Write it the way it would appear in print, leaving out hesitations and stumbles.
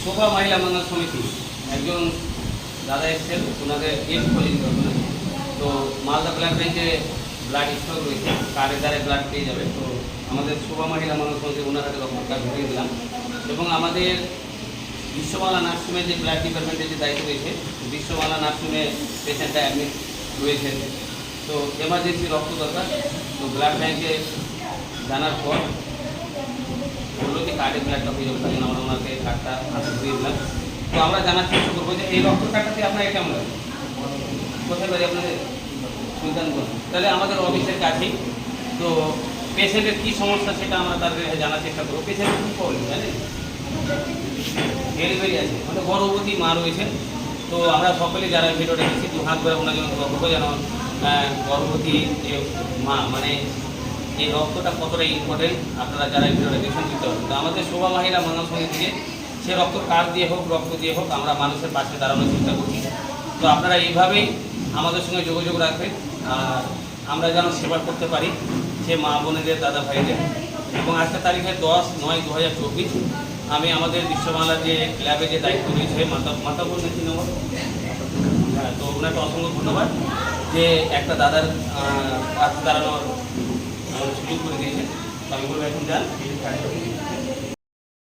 শোভা মহিলা মঙ্গল সমিতি একজন দাদা এসছেন, ওনাদের এজ পর্যন্ত হবে। তো মালদা ব্লাড ব্যাঙ্কে ব্লাড স্টক রয়েছে, কার্ডের দ্বারা ব্লাড পেয়ে যাবে। তো আমাদের শোভা মহিলা মঙ্গল সমিতি ওনার হাতে রক্ত কার্ড ঢুকিয়ে দিলাম। এবং আমাদের বিশ্বমালা নার্সিংহোমে যে ব্লাড ডিপার্টমেন্টের যে দায়িত্ব রয়েছে, বিশ্বমালা নার্সিংহোমে পেশেন্টটা অ্যাডমিট রয়েছেন, তো এমার্জেন্সি রক্ত দরকার। তো ব্লাড ব্যাঙ্কে জানার পর বললো যে কার্ডের ব্লাডটা হয়ে যাবে, তাই জন্য আমরা ওনাকে কার্ডটা হাতে ধরিয়ে দিলাম। তো আমরা জানার চেষ্টা করবো যে এই রক্ত কার্ডটাতে আপনার কেমন লাগে, কোথায় বাড়ি আপনাদের সুলতানগঞ্জ, তাহলে আমাদের অফিসের কাছেই। তো পেশেন্টের কী সমস্যা সেটা আমরা তাদের জানার চেষ্টা করবো। পেশেন্টের কী প্রবলেম জানেন, ডেলিভারি আছে, মানে গর্ভবতী মা রয়েছেন। তো আমরা সকলে যারা ভিডিও দেখেছি দু হাত করে ওনার জন্য গর্ব যেন গর্ভবতী যে মা, মানে এই রক্তটা কতটা ইম্পর্টেন্ট আপনারা যারা ভিডিওটা দেখেছেন বুঝতে পারবেন। তো আমাদের শোভা মহিলা মঙ্গল সমিতি থেকে সে রক্ত কার্ড দিয়ে হোক, রক্ত দিয়ে হোক, আমরা মানুষের পাশে দাঁড়ানোর চেষ্টা করছি। তো আপনারা এইভাবেই আমাদের সঙ্গে যোগাযোগ রাখবেন, আর আমরা যেন সেবা করতে পারি সে মা বোনেদের, দাদা ভাইদের। এবং আজকের তারিখে 10/9/2024 আমি আমাদের বিশ্ববাংলার যে ল্যাবে যে দায়িত্ব রয়েছে মাতা বোন কি নম্বর, হ্যাঁ, তো ওনাকে অসংখ্য ধন্যবাদ যে একটা দাদার পাশে দাঁড়ানোর সুযোগ করে দিয়েছে। তো আমি বলবো এখন যান।